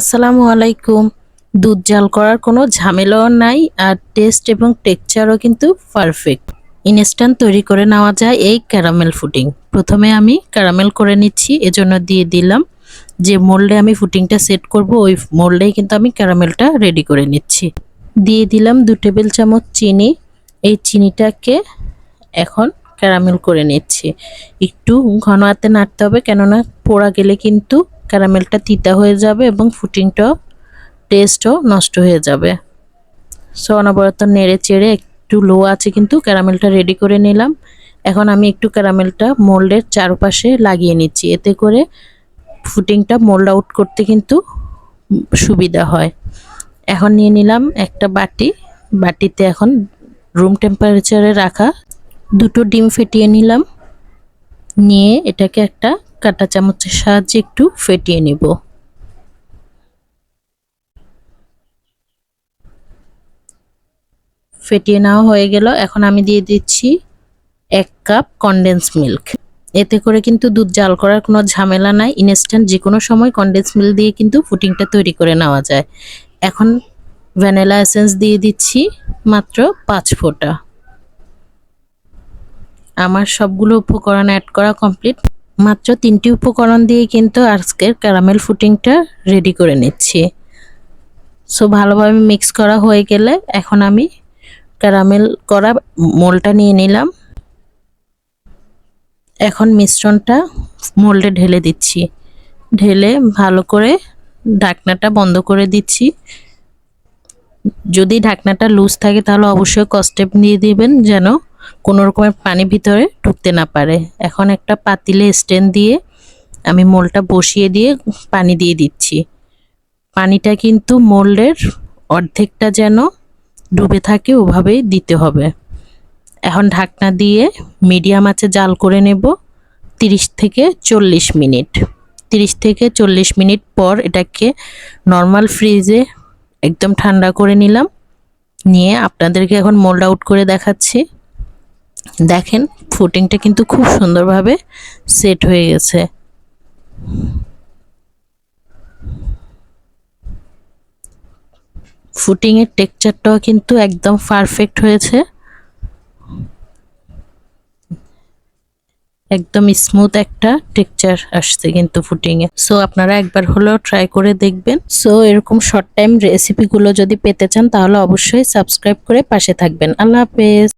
আসসালামু আলাইকুম। দুধ জাল করার কোনো ঝামেলাও নাই, আর টেস্ট এবং টেক্সচারও কিন্তু পারফেক্ট। ইনস্ট্যান্ট তৈরি করে নেওয়া যায় এই ক্যারামেল ফুডিং। প্রথমে আমি ক্যারামেল করে নিচ্ছি, এজন্য দিয়ে দিলাম যে মোল্ডে আমি ফুডিংটা সেট করব, ওই মোল্ডেই কিন্তু আমি ক্যারামেলটা রেডি করে নিচ্ছি। দিয়ে দিলাম 2 টেবিল চামচ চিনি। এই চিনিটাকে এখন ক্যারামেল করে নিচ্ছি। একটু ঘন হাতে নাড়তে হবে, কেননা পোড়া গেলে কিন্তু ক্যারামেলটা তিতা হয়ে যাবে এবং ফুডিংটাও টেস্টও নষ্ট হয়ে যাবে। সো অনবরত নেড়ে চেড়ে একটু লো আছে কিন্তু ক্যারামেলটা রেডি করে নিলাম। এখন আমি একটু ক্যারামেলটা মোল্ডের চারপাশে লাগিয়ে নিচ্ছি, এতে করে ফুডিংটা মোল্ড আউট করতে কিন্তু সুবিধা হয়। এখন নিয়ে নিলাম একটা বাটি। বাটিতে এখন রুম টেম্পারেচারে রাখা 2টো ডিম ফেটিয়ে নিলাম। নিয়ে এটাকে একটা কাঁটা চামচের সাহায্যে একটু ফেটিয়ে নিব। ফেটিয়ে নেওয়া হয়ে গেল। এখন আমি দিয়ে দিচ্ছি 1 কাপ কনডেন্স মিল্ক। এতে করে কিন্তু দুধ জাল করার কোনো ঝামেলা নাই। ইনস্ট্যান্ট যে কোনো সময় কনডেন্স মিল্ক দিয়ে কিন্তু পুডিংটা তৈরি করে নেওয়া যায়। এখন ভ্যানিলা এসেন্স দিয়ে দিচ্ছি মাত্র 5 ফোঁটা। আমার সবগুলো উপকরণ অ্যাড করা কমপ্লিট। মাত্র 3টি উপকরণ দিয়ে কিন্তু আজকের ক্যারামেল পুডিংটা রেডি করে নিচ্ছি। সো ভালোভাবে মিক্স করা হয়ে গেলে এখন আমি ক্যারামেল করা মোলটা নিয়ে নিলাম। এখন মিশ্রণটা মোল্ডে ঢেলে দিচ্ছি। ঢেলে ভালো করে ঢাকনাটা বন্ধ করে দিচ্ছি। যদি ঢাকনাটা লুজ থাকে তাহলে অবশ্যই কস্টেপ দিয়ে দিবেন, যেন কোনো রকমের পানি ভিতরে ঢুকতে না পারে। এখন একটা পাতিলে স্ট্যান্ড দিয়ে আমি মোলটা বসিয়ে দিয়ে পানি দিয়ে দিচ্ছি। পানিটা কিন্তু মোল্ডের অর্ধেকটা যেন ডুবে থাকে ওভাবেই দিতে হবে। এখন ঢাকনা দিয়ে মিডিয়াম আঁচে জাল করে নেব 30 থেকে 40 মিনিট। 30 থেকে 40 মিনিট পর এটাকে নর্মাল ফ্রিজে একদম ঠান্ডা করে নিলাম। নিয়ে আপনাদেরকে এখন মোল্ড আউট করে দেখাচ্ছি। দেখেন ফুডিংটা কিন্তু খুব সুন্দরভাবে সেট হয়ে গেছে। ফুডিংয়ের টেক্সচারটাও কিন্তু একদম পারফেক্ট হয়েছে। একদম স্মুথ একটা টেক্সচার আসছে কিন্তু ফুডিংয়ে। সো আপনারা একবার হলেও ট্রাই করে দেখবেন। সো এরকম শর্ট টাইম রেসিপিগুলো যদি পেতে চান তাহলে অবশ্যই সাবস্ক্রাইব করে পাশে থাকবেন। আল্লাহ হাফেজ।